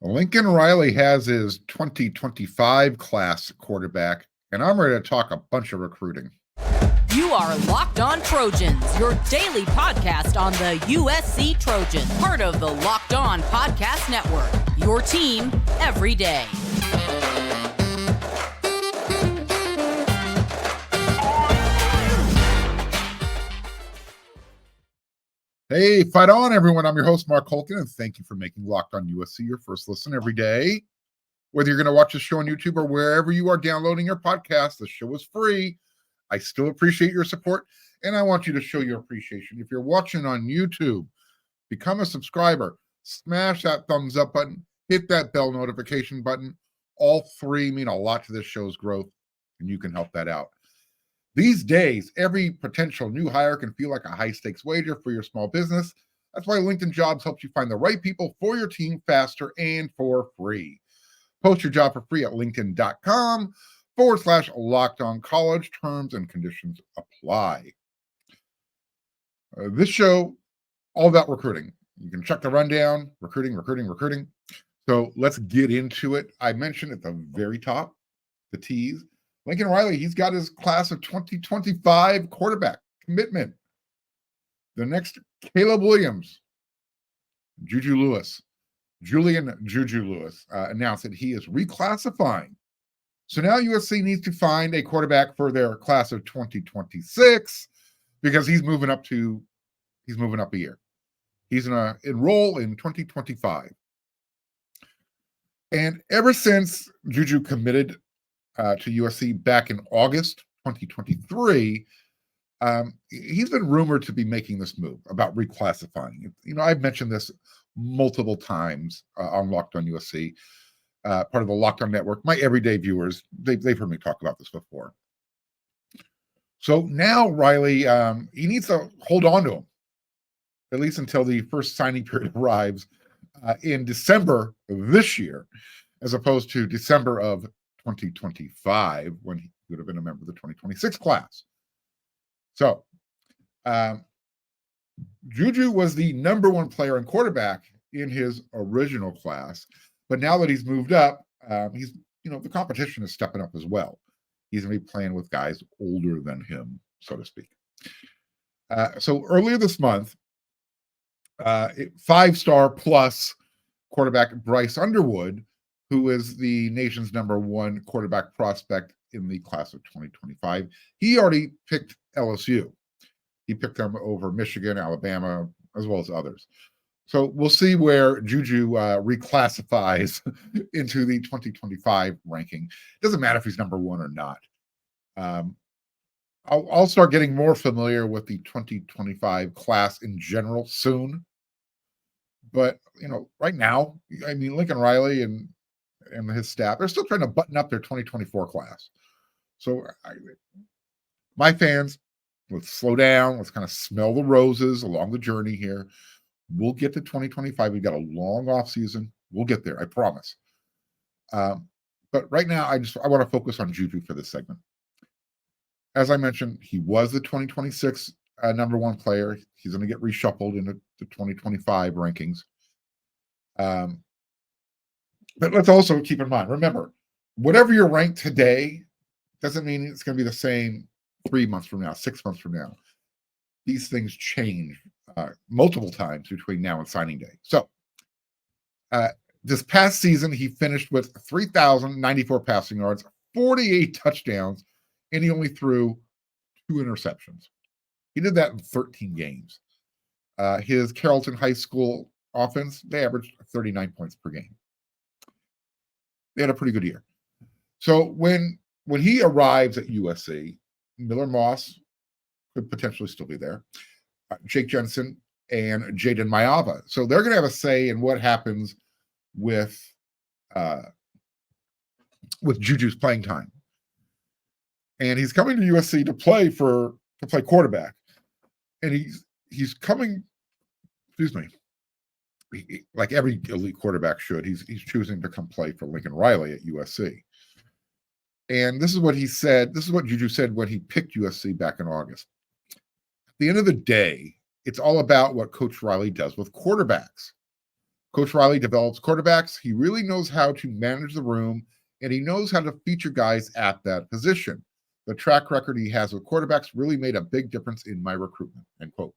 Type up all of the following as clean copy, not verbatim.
Lincoln Riley has his 2025 class quarterback, and I'm ready to talk a bunch of recruiting. You are Locked On Trojans, your daily podcast on the USC Trojans, part of the Locked On Podcast Network, your team every day. Hey, fight on, everyone. I'm your host, Mark Holton, and thank you for making Locked On USC your first listen every day. Whether you're going to watch the show on YouTube or wherever you are downloading your podcast, the show is free. I still appreciate your support, and I want you to show your appreciation. If you're watching on YouTube, become a subscriber. Smash that thumbs up button. Hit that bell notification button. All three mean a lot to this show's growth, and you can help that out. These days, every potential new hire can feel like a high-stakes wager for your small business. That's why LinkedIn Jobs helps you find the right people for your team faster and for free. Post your job for free at linkedin.com/LockedOnCollege. Terms and conditions apply. This show, all about recruiting. You can check the rundown, recruiting. So let's get into it. I mentioned at the very top, the tease. Lincoln Riley, he's got his class of 2025 quarterback commitment. The next, Caleb Williams, Juju Lewis, Julian Juju Lewis announced that he is reclassifying. So now USC needs to find a quarterback for their class of 2026 because he's moving up a year. He's going to enroll in 2025. And ever since Juju committed to USC back in August 2023, he's been rumored to be making this move about reclassifying. You know, I've mentioned this multiple times on Locked On USC, part of the Locked On Network. My everyday viewers, they've heard me talk about this before. So now Riley, he needs to hold on to him, at least until the first signing period arrives in December of this year, as opposed to December of 2025, when he would have been a member of the 2026 class. So, Juju was the number one player in quarterback in his original class, but now that he's moved up, the competition is stepping up as well. He's going to be playing with guys older than him, so to speak. So earlier this month, 5-star plus quarterback Bryce Underwood, who is the nation's number one quarterback prospect in the class of 2025. He already picked LSU. He picked them over Michigan, Alabama, as well as others. So we'll see where Juju reclassifies into the 2025 ranking. Doesn't matter if he's number one or not. I'll start getting more familiar with the 2025 class in general soon. But, right now, I mean, Lincoln Riley and his staff, they're still trying to button up their 2024 class. So my fans, let's slow down. Let's kind of smell the roses along the journey here. We'll get to 2025. We've got a long off season. We'll get there, I promise. But right now, I want to focus on Juju for this segment. As I mentioned, he was the 2026 number one player. He's going to get reshuffled into the 2025 rankings. But let's also keep in mind, remember, whatever you're ranked today doesn't mean it's going to be the same 3 months from now, 6 months from now. These things change multiple times between now and signing day. So this past season, he finished with 3,094 passing yards, 48 touchdowns, and he only threw 2 interceptions. He did that in 13 games. His Carrollton High School offense, they averaged 39 points per game. They had a pretty good year. So when he arrives at USC, Miller Moss could potentially still be there, Jake Jensen, and Jayden Maiava. So they're going to have a say in what happens with Juju's playing time. And he's coming to USC to play quarterback. And he's coming, like every elite quarterback should, he's choosing to come play for Lincoln Riley at USC. And this is what he said. This is what Juju said when he picked USC back in August. At the end of the day, it's all about what Coach Riley does with quarterbacks. Coach Riley develops quarterbacks. He really knows how to manage the room, and he knows how to feature guys at that position. The track record he has with quarterbacks really made a big difference in my recruitment, end quote.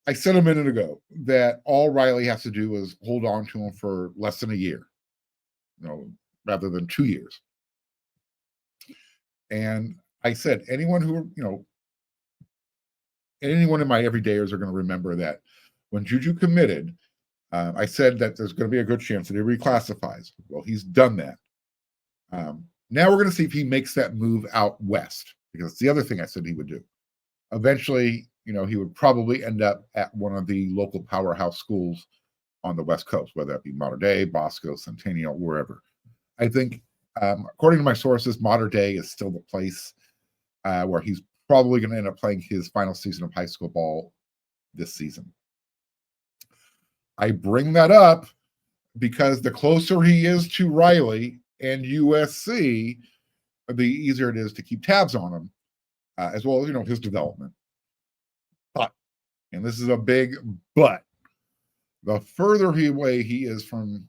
I said a minute ago that all Riley has to do is hold on to him for less than a year, rather than 2 years. And I said, anyone in my everydayers are going to remember that when Juju committed, I said that there's going to be a good chance that he reclassifies. Well, he's done that. Now we're going to see if he makes that move out west, because it's the other thing I said he would do. Eventually, he would probably end up at one of the local powerhouse schools on the West Coast, whether that be Mater Dei, Bosco, Centennial, wherever. I think, according to my sources, Mater Dei is still the place where he's probably going to end up playing his final season of high school ball this season. I bring that up because the closer he is to Riley and USC, the easier it is to keep tabs on him, as well as, his development. But, and this is a big but, the further away he is from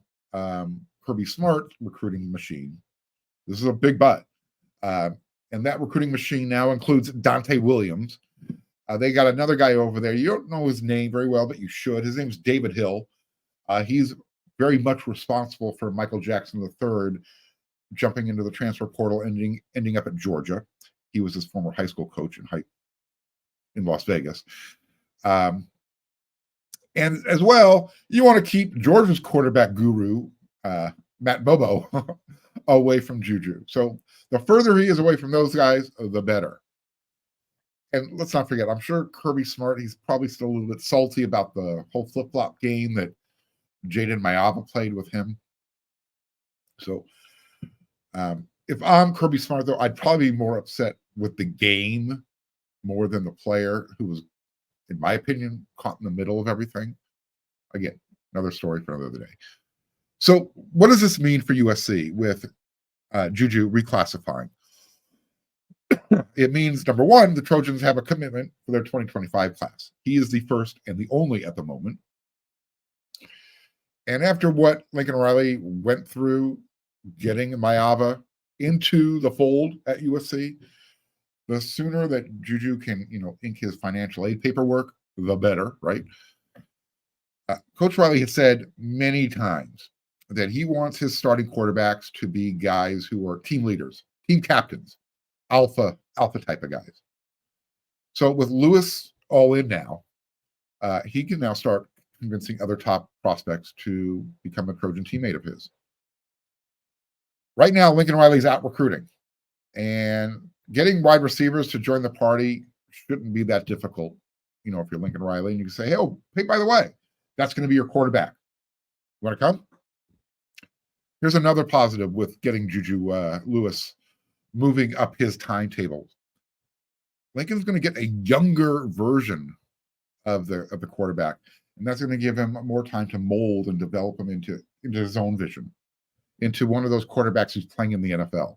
Kirby Smart's recruiting machine, this is a big but. And that recruiting machine now includes Dante Williams. They got another guy over there. You don't know his name very well, but you should. His name's David Hill. He's very much responsible for Michael Jackson III jumping into the transfer portal, ending up at Georgia. He was his former high school coach in Las Vegas. And as well, you want to keep Georgia's quarterback guru, Matt Bobo, away from Juju. So the further he is away from those guys, the better. And let's not forget, I'm sure Kirby Smart, he's probably still a little bit salty about the whole flip-flop game that Jayden Maiava played with him. So if I'm Kirby Smart, though, I'd probably be more upset with the game more than the player who was, in my opinion, caught in the middle of everything. Again, another story for another day. So what does this mean for USC with Juju reclassifying? It means, number one, the Trojans have a commitment for their 2025 class. He is the first and the only at the moment. And after what Lincoln Riley went through getting Maiava into the fold at USC, the sooner that Juju can, ink his financial aid paperwork, the better, right? Coach Riley has said many times that he wants his starting quarterbacks to be guys who are team leaders, team captains, alpha type of guys. So with Lewis all in now, he can now start convincing other top prospects to become a Trojan teammate of his. Right now, Lincoln Riley's out recruiting, and getting wide receivers to join the party shouldn't be that difficult. If you're Lincoln Riley and you can say, hey, by the way, that's going to be your quarterback. You want to come? Here's another positive with getting Juju Lewis moving up his timetable. Lincoln's going to get a younger version of the quarterback, and that's going to give him more time to mold and develop him into his own vision, into one of those quarterbacks who's playing in the NFL.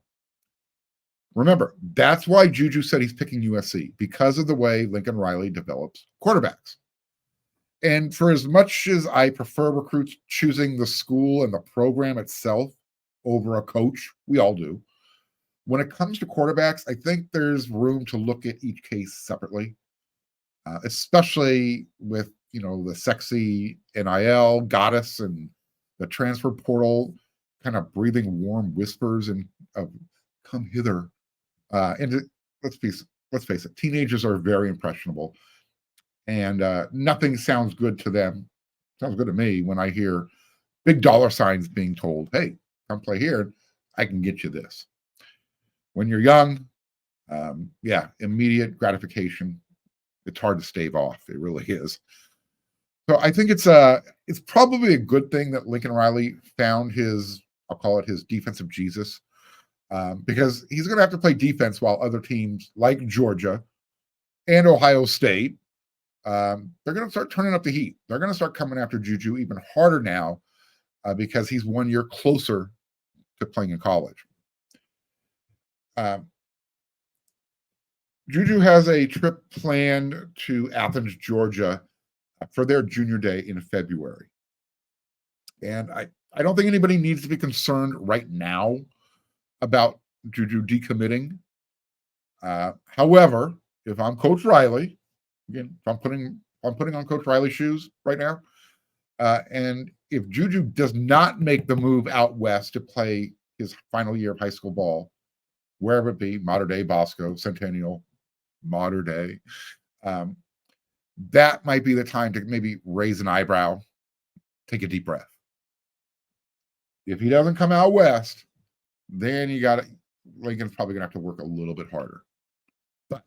Remember, that's why Juju said he's picking USC, because of the way Lincoln Riley develops quarterbacks. And for as much as I prefer recruits choosing the school and the program itself over a coach, we all do, when it comes to quarterbacks, I think there's room to look at each case separately, especially with, the sexy NIL goddess and the transfer portal kind of breathing warm whispers and come hither. Let's face it, teenagers are very impressionable, and nothing sounds good to them. Sounds good to me when I hear big dollar signs being told, hey, come play here, I can get you this. When you're young, immediate gratification. It's hard to stave off. It really is. So I think it's probably a good thing that Lincoln Riley found his, I'll call it his defensive Jesus, because he's going to have to play defense while other teams like Georgia and Ohio State, they're going to start turning up the heat. They're going to start coming after Juju even harder now because he's 1 year closer to playing in college. Juju has a trip planned to Athens, Georgia for their junior day in February. And I don't think anybody needs to be concerned right now about Juju decommitting. However, if I'm Coach Riley, again, if I'm putting on Coach Riley's shoes right now, and if Juju does not make the move out west to play his final year of high school ball, wherever it be, Mater Dei, Bosco, Centennial, Mater Dei, that might be the time to maybe raise an eyebrow, take a deep breath. If he doesn't come out west, then Lincoln's probably going to have to work a little bit harder. But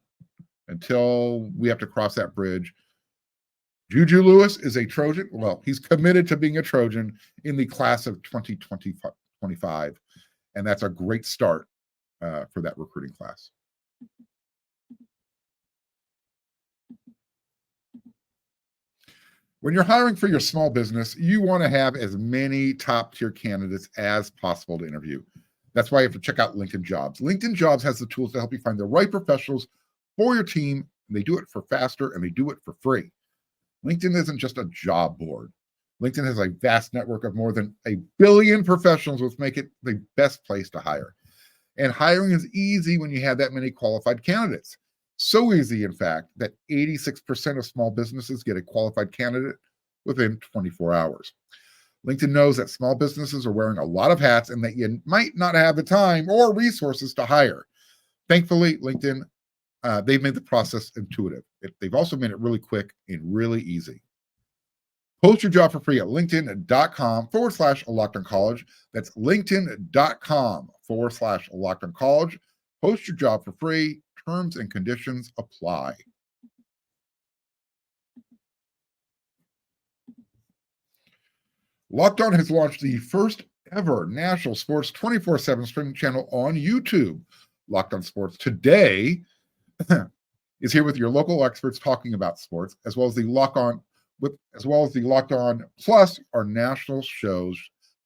until we have to cross that bridge, Juju Lewis is a Trojan. Well, he's committed to being a Trojan in the class of 2025, and that's a great start for that recruiting class. When you're hiring for your small business, you want to have as many top-tier candidates as possible to interview. That's why you have to check out LinkedIn Jobs. LinkedIn Jobs has the tools to help you find the right professionals for your team, and they do it for faster, and they do it for free. LinkedIn isn't just a job board. LinkedIn has a vast network of more than 1 billion professionals, which make it the best place to hire. And hiring is easy when you have that many qualified candidates. So easy, in fact, that 86% of small businesses get a qualified candidate within 24 hours. LinkedIn knows that small businesses are wearing a lot of hats and that you might not have the time or resources to hire. Thankfully, LinkedIn, they've made the process intuitive. They've also made it really quick and really easy. Post your job for free at linkedin.com/LockedOnCollege. That's linkedin.com/LockedOnCollege. Post your job for free. Terms and conditions apply. Locked On has launched the first ever national sports 24/7 streaming channel on YouTube. Locked On Sports Today is here with your local experts talking about sports, as well as the Locked On Plus, our national shows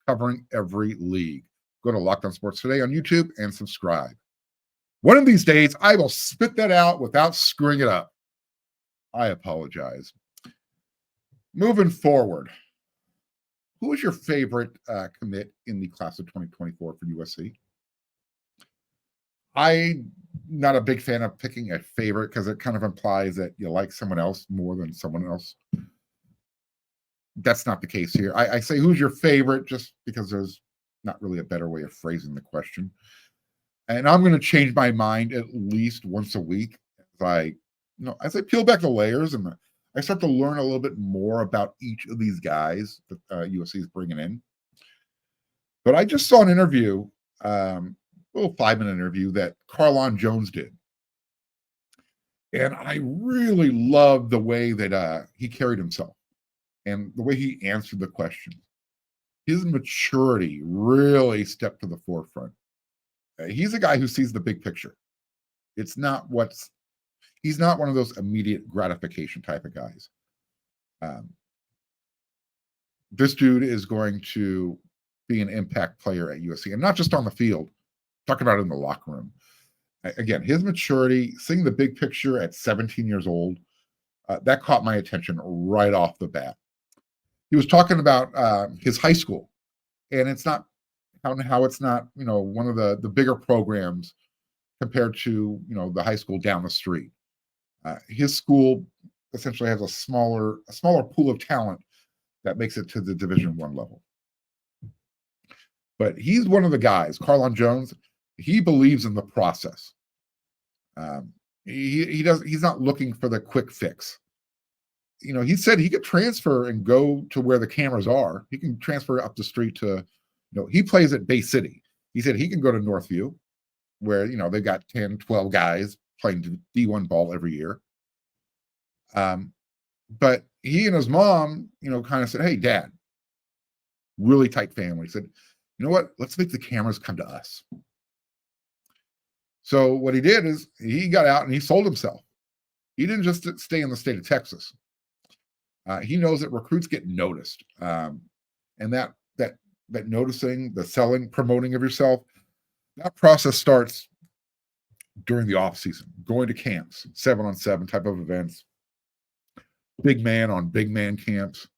covering every league. Go to Locked On Sports Today on YouTube and subscribe. One of these days, I will spit that out without screwing it up. I apologize. Moving forward, who is your favorite commit in the class of 2024 for USC? I'm not a big fan of picking a favorite because it kind of implies that you like someone else more than someone else. That's not the case here. I say who's your favorite just because there's not really a better way of phrasing the question. And I'm going to change my mind at least once a week as I peel back the layers and I start to learn a little bit more about each of these guys that USC is bringing in. But I just saw an interview, a little 5-minute interview that Carlon Jones did. And I really loved the way that he carried himself and the way he answered the question. His maturity really stepped to the forefront. He's a guy who sees the big picture. He's not one of those immediate gratification type of guys. This dude is going to be an impact player at USC, and not just on the field. Talking about it in the locker room. Again, his maturity, seeing the big picture at 17 years old, that caught my attention right off the bat. He was talking about his high school, and it's not how it's not, one of the bigger programs compared to, the high school down the street. His school essentially has a smaller pool of talent that makes it to the Division I level. But he's one of the guys, Carlon Jones. He believes in the process. He's not looking for the quick fix. He said he could transfer and go to where the cameras are. He can transfer up the street to, he plays at Bay City. He said he can go to Northview where, they've got 10, 12 guys playing D1 ball every year. But he and his mom, kind of said, hey, Dad, really tight family. He said, you know what? Let's make the cameras come to us. So what he did is he got out and he sold himself. He didn't just stay in the state of Texas. He knows that recruits get noticed. And that noticing, the selling, promoting of yourself, that process starts during the off season, going to camps, 7-on-7 type of events, big man on big man camps.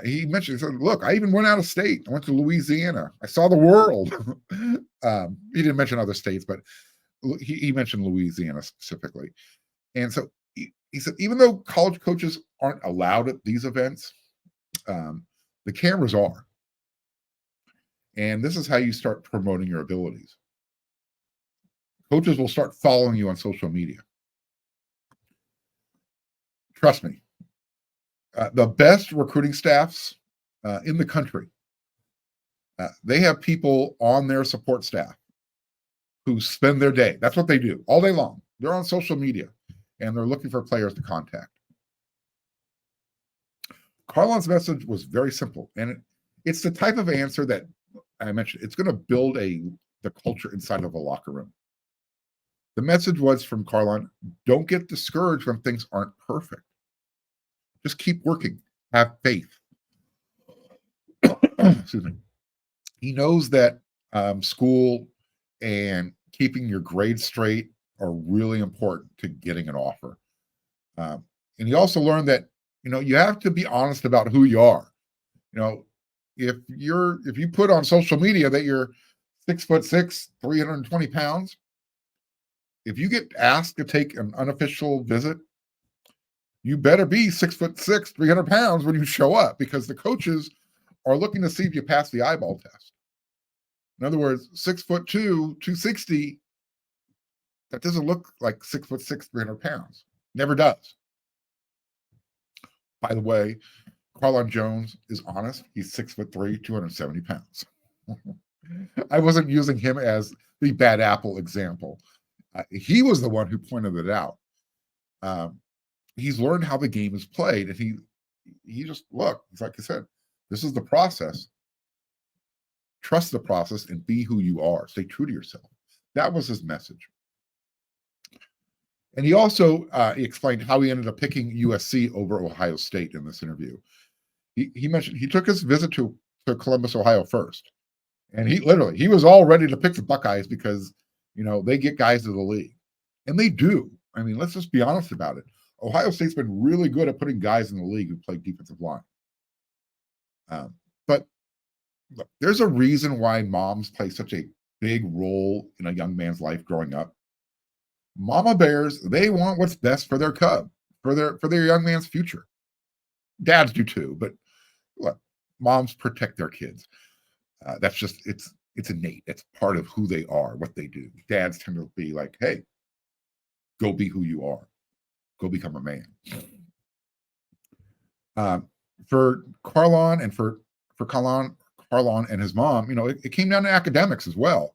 He mentioned, he said, look, I even went out of state. I went to Louisiana. I saw the world. He didn't mention other states, but he mentioned Louisiana specifically. And so he said, even though college coaches aren't allowed at these events, the cameras are. And this is how you start promoting your abilities. Coaches will start following you on social media. Trust me. The best recruiting staffs in the country, they have people on their support staff who spend their day. That's what they do all day long. They're on social media, and they're looking for players to contact. Carlon's message was very simple, and it's the type of answer that I mentioned. It's going to build the culture inside of a locker room. The message was from Carlon, don't get discouraged when things aren't perfect. Just keep working. Have faith. Excuse me. He knows that school and keeping your grades straight are really important to getting an offer. And he also learned that, you have to be honest about who you are. If you put on social media that you're 6'6", 320 pounds, if you get asked to take an unofficial visit, you better be 6'6", 300 pounds when you show up, because the coaches are looking to see if you pass the eyeball test. In other words, 6'2", 260, that doesn't look like 6'6", 300 pounds. Never does. By the way, Carlon Jones is honest. He's 6'3", 270 pounds. I wasn't using him as the bad apple example. He was the one who pointed it out. He's learned how the game is played, and he just, look, like I said, this is the process. Trust the process and be who you are. Stay true to yourself. That was his message. And he also he explained how he ended up picking USC over Ohio State in this interview. He mentioned he took his visit to Columbus, Ohio first. And he was all ready to pick the Buckeyes because, they get guys to the league. And they do. I mean, let's just be honest about it. Ohio State's been really good at putting guys in the league who play defensive line. But look, there's a reason why moms play such a big role in a young man's life growing up. Mama bears, they want what's best for their cub, for their young man's future. Dads do too, but look, moms protect their kids. That's just, it's innate. It's part of who they are, what they do. Dads tend to be like, hey, go be who you are. Go become a man. For Carlon and for Carlon and his mom, it came down to academics as well.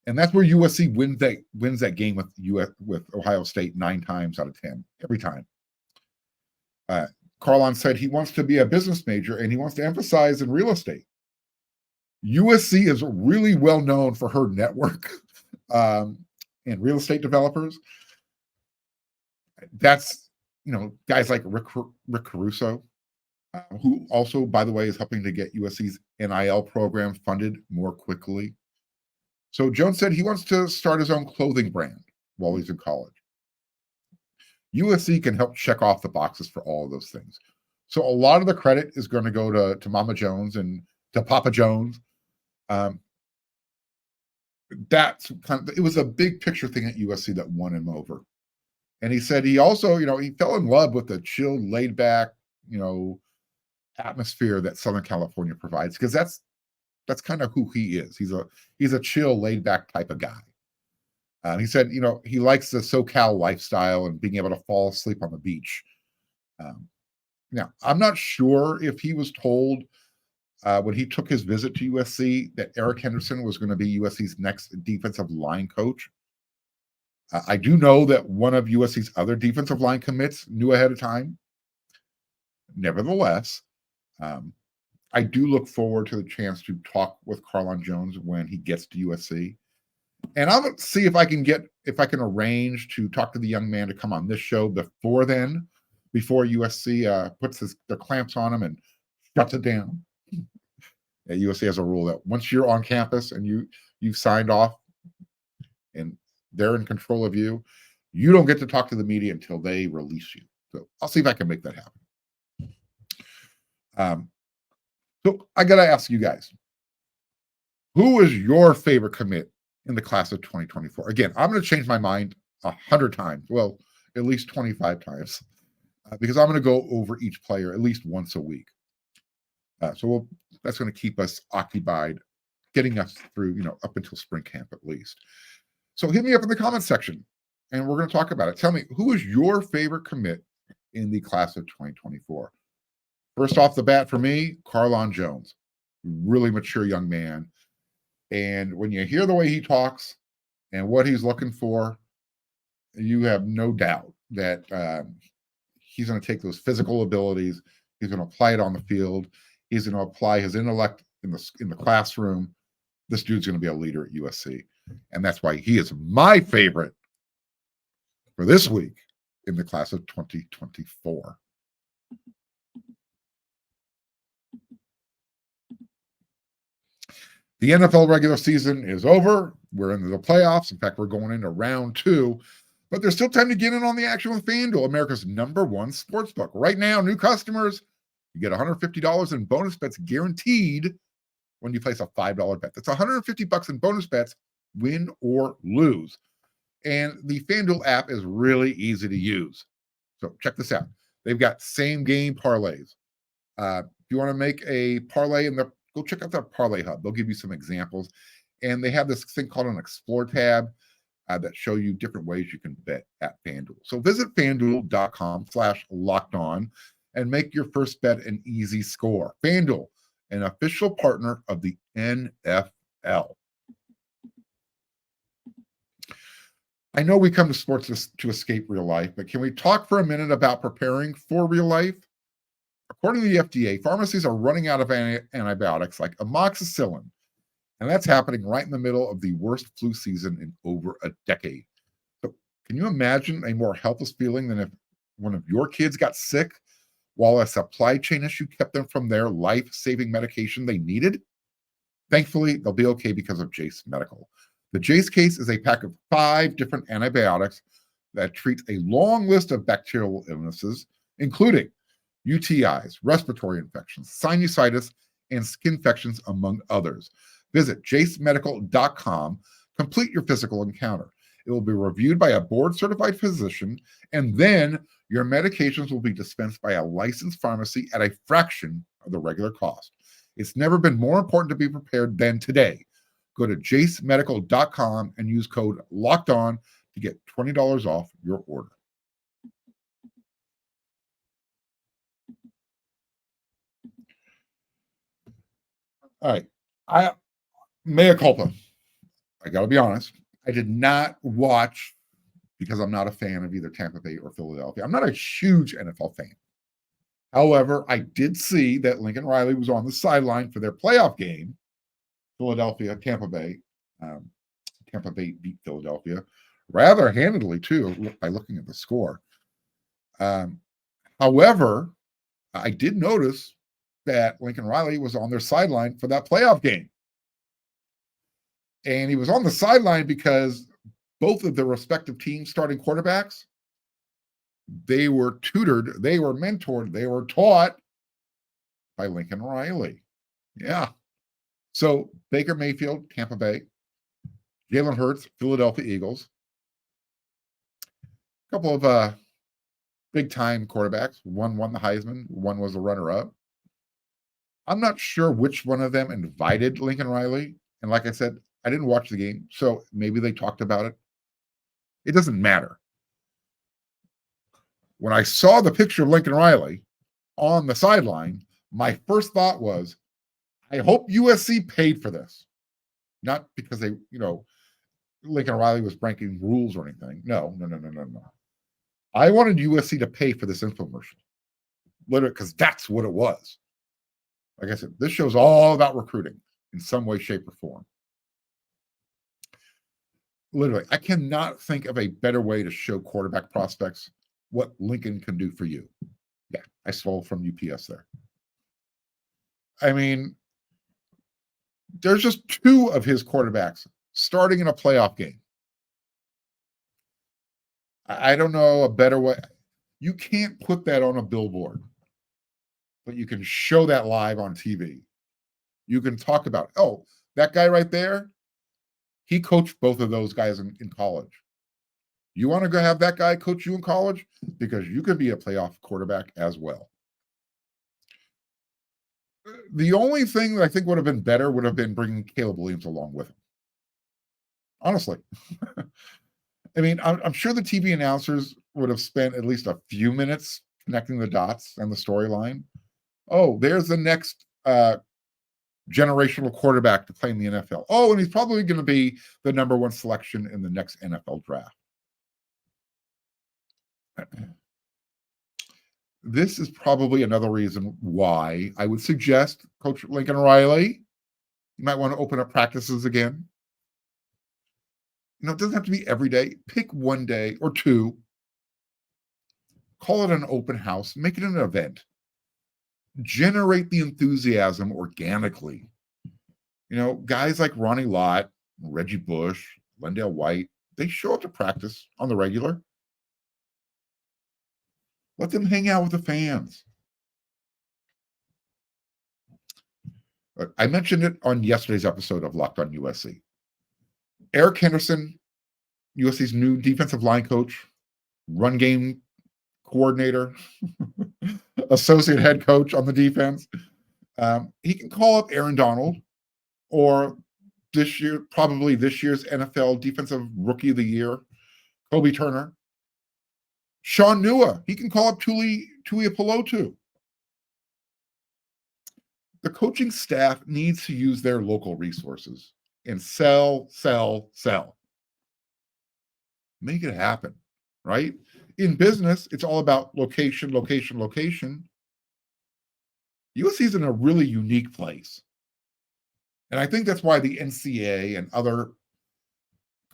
And that's where USC wins that game with Ohio State 9 times out of 10, every time. Carlon said he wants to be a business major and he wants to emphasize in real estate. USC is really well known for her network and real estate developers. That's, guys like Rick Caruso, who also, by the way, is helping to get USC's NIL program funded more quickly. So Jones said he wants to start his own clothing brand while he's in college. USC can help check off the boxes for all of those things. So a lot of the credit is going to go to Mama Jones and to Papa Jones. That's it was a big picture thing at USC that won him over. And he said he also, he fell in love with the chilled, laid back, atmosphere that Southern California provides, because that's kind of who he is. He's a chill, laid back type of guy. He said, he likes the SoCal lifestyle and being able to fall asleep on the beach. Now, I'm not sure if he was told when he took his visit to USC that Eric Henderson was going to be USC's next defensive line coach. I do know that one of USC's other defensive line commits knew ahead of time. Nevertheless, I do look forward to the chance to talk with Carlon Jones when he gets to USC. And I'll see if I can arrange to talk to the young man to come on this show before USC puts the clamps on him and shuts it down. Yeah, USC has a rule that once you're on campus and you've signed off and they're in control of you, you don't get to talk to the media until they release you. So I'll see if I can make that happen. So I got to ask you guys, who is your favorite commit in the class of 2024? Again, I'm going to change my mind 100 times. Well, at least 25 times because I'm going to go over each player at least once a week. That's going to keep us occupied, getting us through, up until spring camp at least. So hit me up in the comments section and we're going to talk about it. Tell me, who is your favorite commit in the class of 2024? First off the bat for me, Carlon Jones, really mature young man. And when you hear the way he talks and what he's looking for, you have no doubt that he's going to take those physical abilities. He's going to apply it on the field. He's going to apply his intellect in the classroom. This dude's going to be a leader at USC. And that's why he is my favorite for this week in the class of 2024. The NFL regular season is over. We're into the playoffs. In fact, we're going into round 2. But there's still time to get in on the action with FanDuel, America's #1 sportsbook. Right now, new customers, you get $150 in bonus bets guaranteed when you place a $5 bet. That's $150 in bonus bets, win or lose. And the FanDuel app is really easy to use. So check this out. They've got same game parlays. If you want to make a parlay go check out their Parlay Hub. They'll give you some examples. And they have this thing called an Explore tab that show you different ways you can bet at FanDuel. So visit FanDuel.com/lockedon and make your first bet an easy score. FanDuel, an official partner of the NFL. I know we come to sports to escape real life, but can we talk for a minute about preparing for real life? According to the FDA, pharmacies are running out of antibiotics like amoxicillin, and that's happening right in the middle of the worst flu season in over a decade. So can you imagine a more helpless feeling than if one of your kids got sick while a supply chain issue kept them from their life-saving medication they needed? Thankfully, they'll be okay because of Jace Medical. The Jace case is a pack of 5 different antibiotics that treats a long list of bacterial illnesses, including UTIs, respiratory infections, sinusitis, and skin infections, among others. Visit jacemedical.com, complete your physical encounter. It will be reviewed by a board-certified physician, and then your medications will be dispensed by a licensed pharmacy at a fraction of the regular cost. It's never been more important to be prepared than today. Go to jacemedical.com and use code LOCKEDON to get $20 off your order. All right. Mea culpa. I got to be honest. I did not watch because I'm not a fan of either Tampa Bay or Philadelphia. I'm not a huge NFL fan. However, I did see that Lincoln Riley was on the sideline for their playoff game. Philadelphia, Tampa Bay. Tampa Bay beat Philadelphia rather handily, too, by looking at the score. However, I did notice that Lincoln Riley was on their sideline for that playoff game. And he was on the sideline because both of their respective teams' starting quarterbacks, they were tutored, they were mentored, they were taught by Lincoln Riley. Yeah. So Baker Mayfield, Tampa Bay, Jalen Hurts, Philadelphia Eagles. A couple of big-time quarterbacks. One won the Heisman, one was the runner-up. I'm not sure which one of them invited Lincoln Riley. And like I said, I didn't watch the game, so maybe they talked about it. It doesn't matter. When I saw the picture of Lincoln Riley on the sideline, my first thought was, I hope USC paid for this. Not because they, Lincoln Riley was breaking rules or anything. No. I wanted USC to pay for this infomercial. Literally, because that's what it was. Like I said, this show's all about recruiting in some way, shape, or form. Literally, I cannot think of a better way to show quarterback prospects what Lincoln can do for you. Yeah, I stole from UPS there. I mean, there's just 2 of his quarterbacks starting in a playoff game. I don't know a better way. You can't put that on a billboard, but you can show that live on TV. You can talk about, oh, that guy right there, he coached both of those guys in college. You want to go have that guy coach you in college? Because you could be a playoff quarterback as well. The only thing that I think would have been better would have been bringing Caleb Williams along with him. Honestly. I mean, I'm sure the TV announcers would have spent at least a few minutes connecting the dots and the storyline. Oh, there's the next generational quarterback to play in the NFL. Oh, and he's probably going to be the number one selection in the next NFL draft. This is probably another reason why I would suggest Coach Lincoln Riley, you might want to open up practices again. It doesn't have to be every day. Pick one day or two. Call it an open house. Make it an event. Generate the enthusiasm organically. Guys like Ronnie Lott, Reggie Bush, Lendale White, they show up to practice on the regular. Let them hang out with the fans. I mentioned it on yesterday's episode of Locked on USC. Eric Henderson, USC's new defensive line coach, run game coordinator, associate head coach on the defense. He can call up Aaron Donald or probably this year's NFL Defensive Rookie of the Year, Kobe Turner. Sean Nua, he can call up Tuli Pelotu. The coaching staff needs to use their local resources and sell. Make it happen, right? In business, it's all about location. USC is in a really unique place. And I think that's why the NCAA and other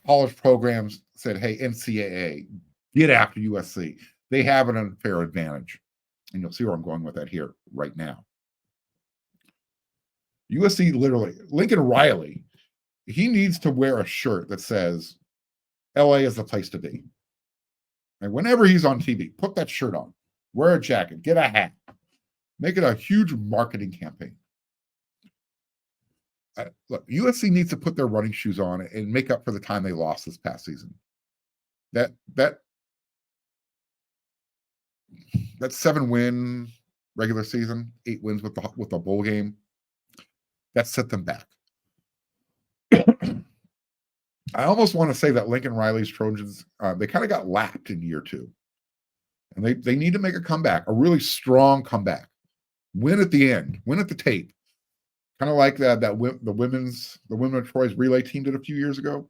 college programs said, hey, NCAA, get after USC. They have an unfair advantage. And you'll see where I'm going with that here right now. USC literally, Lincoln Riley, he needs to wear a shirt that says, LA is the place to be. And whenever he's on TV, put that shirt on, wear a jacket, get a hat, make it a huge marketing campaign. Look, USC needs to put their running shoes on and make up for the time they lost this past season. That 7-win regular season, 8 wins with the bowl game, that set them back. I almost want to say that Lincoln Riley's Trojans, they kind of got lapped in year 2. And they need to make a comeback, a really strong comeback. Win at the end, win at the tape. Kind of like the women of Troy's relay team did a few years ago.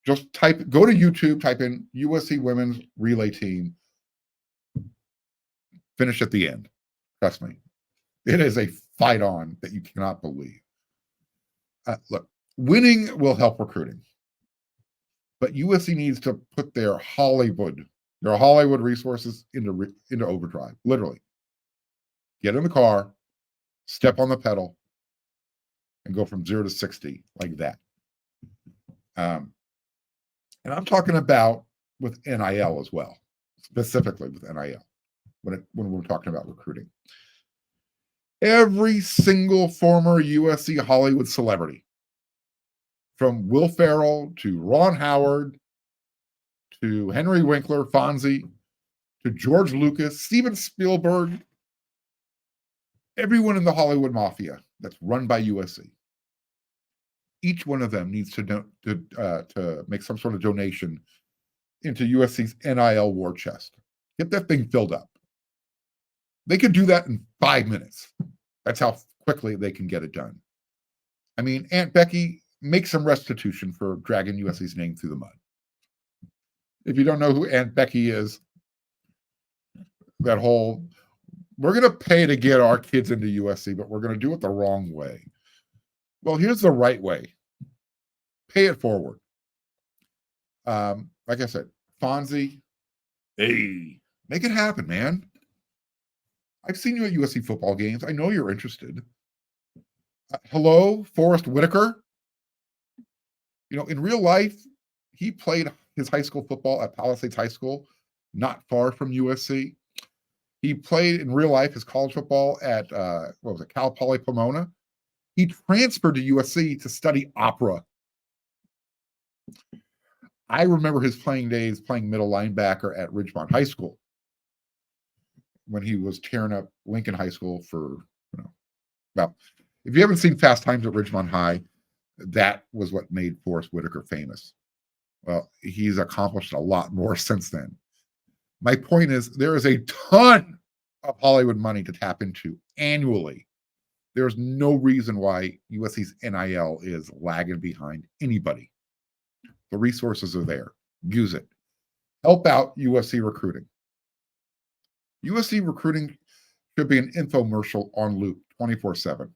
Just go to YouTube, type in USC women's relay team. Finish at the end. Trust me. It is a fight on that you cannot believe. Look, winning will help recruiting. But USC needs to put their Hollywood resources into overdrive. Literally. Get in the car, step on the pedal, and go from 0 to 60 like that. And I'm talking about with NIL as well, specifically with NIL, when we're talking about recruiting. Every single former USC Hollywood celebrity, from Will Ferrell to Ron Howard to Henry Winkler, Fonzie, to George Lucas, Steven Spielberg, everyone in the Hollywood Mafia that's run by USC, each one of them needs to make some sort of donation into USC's NIL war chest. Get that thing filled up. They could do that in 5 minutes. That's how quickly they can get it done. I mean, Aunt Becky, make some restitution for dragging USC's name through the mud. If you don't know who Aunt Becky is, that whole, we're going to pay to get our kids into USC, but we're going to do it the wrong way. Well, here's the right way. Pay it forward. Like I said, Fonzie, hey, make it happen, man. I've seen you at USC football games. I know you're interested. Hello, Forrest Whitaker. In real life, he played his high school football at Palisades High School, not far from USC. He played in real life his college football at, Cal Poly Pomona. He transferred to USC to study opera. I remember his playing days playing middle linebacker at Ridgemont High School when he was tearing up Lincoln High School for, well, if you haven't seen Fast Times at Ridgemont High, that was what made Forrest Whitaker famous. Well, he's accomplished a lot more since then. My point is, there is a ton of Hollywood money to tap into annually. There's no reason why USC's NIL is lagging behind anybody. The resources are there. Use it. Help out USC recruiting. USC recruiting should be an infomercial on loop 24/7.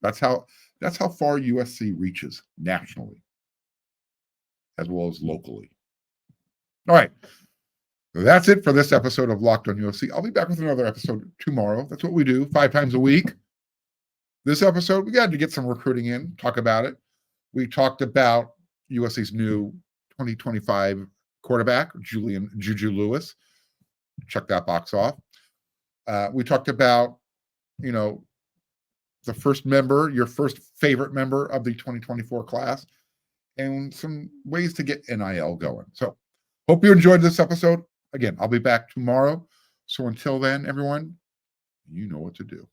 That's how far USC reaches nationally as well as locally. All right. That's it for this episode of Locked on USC. I'll be back with another episode tomorrow. That's what we do 5 times a week. This episode, we got to get some recruiting in, talk about it. We talked about USC's new 2025 quarterback, Juju Lewis. Check that box off. We talked about, the first member, your first favorite member of the 2024 class, and some ways to get NIL going. So hope you enjoyed this episode. Again, I'll be back tomorrow. So until then, everyone, you know what to do.